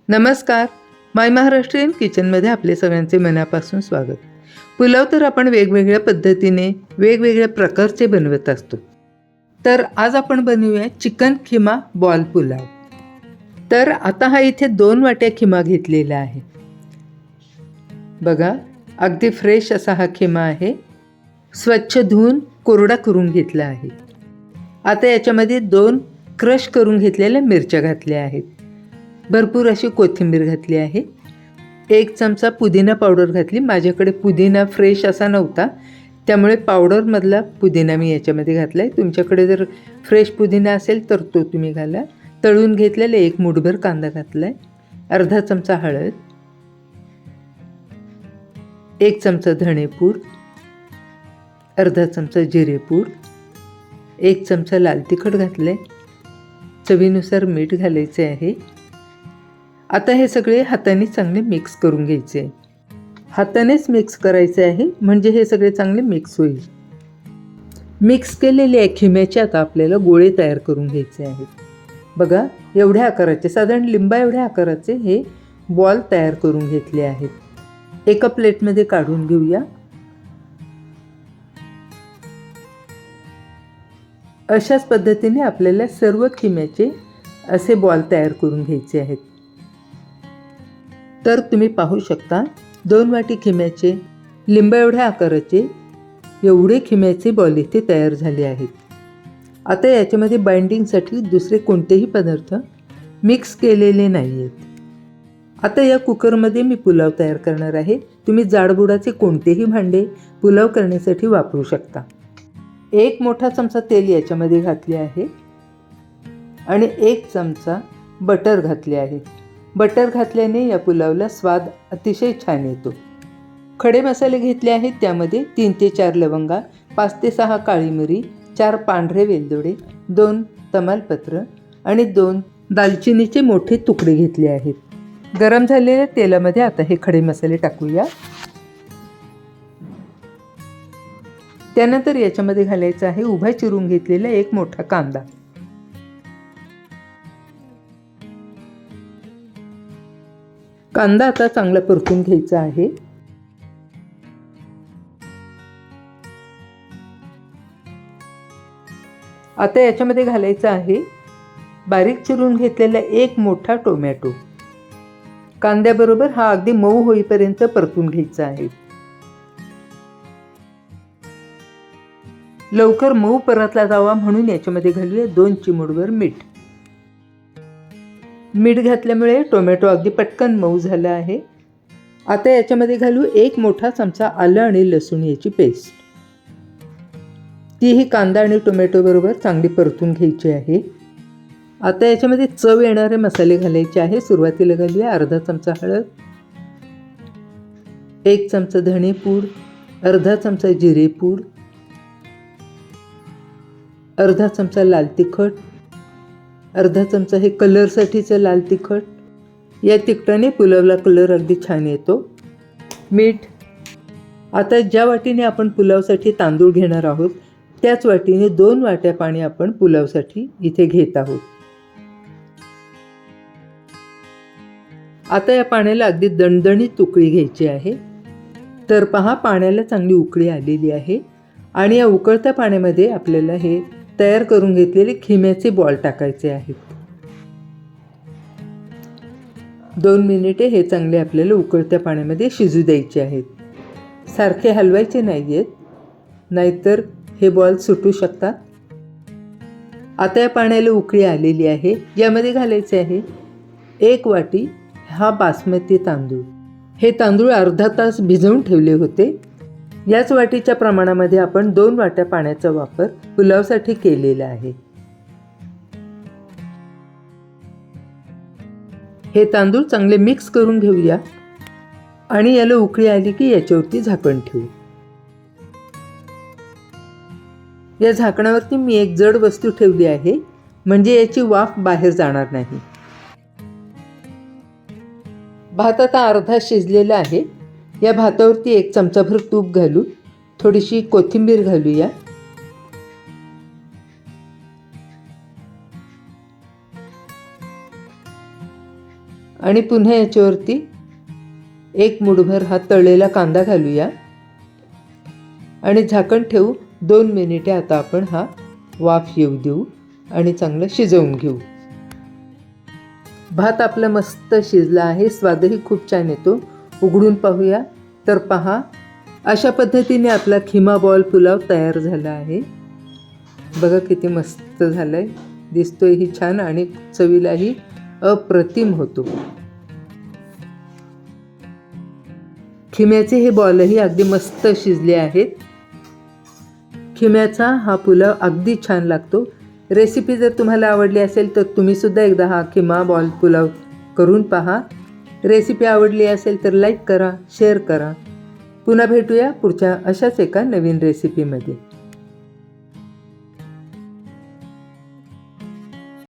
नमस्कार. माय महाराष्ट्रीयन किचनमध्ये आपले सगळ्यांचे मनापासून स्वागत. पुलाव तर आपण वेगवेगळ्या पद्धतीने वेगवेगळ्या प्रकारचे बनवत असतो. तर आज आपण बनवूया चिकन खिमा बॉल पुलाव. तर आता हा इथे 2 वाट्या खिमा घेतलेला आहे. बघा, अगदी फ्रेश असा हा खिमा आहे. स्वच्छ धुवून कोरडा करून घेतला आहे. आता याच्यामध्ये 2 क्रश करून घेतलेल्या मिरच्या घातल्या आहेत. भरपूर अशी कोथिंबीर घातली आहे. 1 चमचा पुदिना पावडर घातली. माझ्याकडे पुदिना फ्रेश असा नव्हता, त्यामुळे पावडरमधला पुदिना मी याच्यामध्ये घातला आहे. तुमच्याकडे जर फ्रेश पुदिना असेल तर तो तुम्ही घाला. तळून घेतलेला 1 मूठभर कांदा घातला आहे. अर्धा चमचा हळद, 1 चमचा धणेपूड, अर्धा चमचा जिरेपूड, 1 चमचा लाल तिखट घातलं आहे. चवीनुसार मीठ घालायचे आहे. आता हे सगळे हाताने चांगले मिक्स करून घ्यायचे आहे. हातानेच मिक्स करायचे आहे, म्हणजे हे सगळे चांगले मिक्स होईल. मिक्स केलेले खिम्याचे आता आपल्याला गोळे तयार करून घ्यायचे आहेत. बघा, एवढ्या आकाराचे, साधारण लिंबा एवढ्या आकाराचे हे बॉल तयार करून घेतले आहेत. एका प्लेटमध्ये काढून घेऊया. अशाच पद्धतीने आपल्याला सर्व खिम्याचे असे बॉल तयार करून घ्यायचे आहेत. तर तुम्ही पाहू शकता, 2 वाटी खिम्याचे, लिंबा एवढ्या आकाराचे एवढे खिम्याचे बॉल इथे तयार झाले आहेत. आता याच्यामध्ये बाइंडिंगसाठी दुसरे कोणतेही पदार्थ मिक्स केलेले नाही आहेत. आता या कुकरमध्ये मी पुलाव तयार करणार आहे. तुम्ही जाडबुडाचे कोणतेही भांडे पुलाव करण्यासाठी वापरू शकता. 1 मोठा चमचा तेल याच्यामध्ये घातले आहे आणि 1 चमचा बटर घातले आहे. बटर घातल्याने या पुलावला स्वाद अतिशय छान येतो. खडे मसाले घेतले आहेत. त्यामध्ये 3 ते 4 लवंगा, 5 ते 6 काळी मिरी, 4 पांढरे वेलदोडे, 2 तमालपत्र आणि 2 दालचिनीचे मोठे तुकडे घेतले आहेत. गरम झालेल्या तेलामध्ये आता हे खडे मसाले टाकूया. त्यानंतर याच्यामध्ये घालायचा आहे उभा चिरून घेतलेला 1 मोठा कांदा. कांदा आता चांगला परतून घ्यायचा आहे. आता याच्यामध्ये घालायचा आहे बारीक चिरून घेतलेला 1 मोठा टोमॅटो. कांद्याबरोबर हा अगदी मऊ होईपर्यंत परतून घ्यायचा आहे. लवकर मऊ परतला जावा म्हणून याच्यामध्ये घालूया 2 चिमूटभर मीठ. मीठ घातल्यामुळे टोमॅटो अगदी पटकन मऊ झाला आहे. आता याच्यामध्ये घालू 1 मोठा चमचा आलं आणि लसूण याची पेस्ट. तीही कांदा आणि टोमॅटो बरोबर चांगली परतून घ्यायची आहे. आता याच्यामध्ये चव येणारे मसाले घालायचे आहे. सुरुवातीला घालूया अर्धा चमचा हळद, 1 चमचा धणेपूड, अर्धा चमचा जिरेपूड, अर्धा चमचा लाल तिखट, अर्धा चमचा हे कलरसाठीचं लाल तिखट. या तिखटाने पुलावला कलर अगदी छान येतो. मीठ. आता ज्या वाटीने आपण पुलावसाठी तांदूळ घेणार आहोत त्याच वाटीने 2 वाट्या पाणी आपण पुलावसाठी इथे घेत आहोत. आता या पाण्याला अगदी दणदणीत उकळी घ्यायची आहे. तर पहा, पाण्याला चांगली उकळी आलेली आहे आणि या उकळत्या पाण्यामध्ये आपल्याला हे तयार करून घेतलेले खिम्याचे बॉल टाकायचे आहेत. 2 मिनिटे हे चांगले आपल्याला उकळत्या पाण्यामध्ये शिजू द्यायचे आहेत. सारखे हलवायचे नाही आहेत, नाहीतर हे बॉल सुटू शकतात. आता या पाण्याला उकळी आलेली आहे. यामध्ये घालायचे आहे 1 वाटी हा बासमती तांदूळ. हे तांदूळ अर्धा तास भिजवून ठेवले होते. याच वाटीच्या प्रमाणामध्ये आपण 2 वाट्या पाण्याचा वापर पुलावसाठी केलेला आहे. हे तांदूळ चांगले मिक्स करून घेऊया आणि याला उकळी आली की याच्यावरती झाकण ठेवू. या झाकणावरती मी एक जड वस्तू ठेवली आहे, म्हणजे याची वाफ बाहेर जाणार नाही. भात आता अर्धा शिजलेला आहे. या भातावरती 1 चमचाभर तूप घालू, थोडीशी कोथिंबीर घालूया. आणि पुन्हा याच्यावरती एक मूठभर हा तळलेला कांदा घालूया आणि झाकण ठेवू. 2 मिनिटे आता आपण हा वाफ येऊ देऊ आणि चांगलं शिजवून घेऊ. भात आपला मस्त शिजला आहे, स्वादही खूप छान येतो. उघडून पाहूया. तर पहा, अशा पद्धतीने आपला खिमा बॉल पुलाव तयार झाला आहे. बघा किती मस्त झालं आहे, दिसतोयही छान आणि चवीलाही अप्रतिम होतो. खिम्याचे हे बॉलही अगदी मस्त शिजले आहेत. खिम्याचा हा पुलाव अगदी छान लागतो. रेसिपी जर तुम्हाला आवडली असेल तर तुम्हीसुद्धा एकदा हा खिमा बॉल पुलाव करून पहा. रेसिपी आवडली असेल तर लाईक करा, शेअर करा. पुन्हा भेटूया पुढच्या अशाच एका नवीन रेसिपीमध्ये.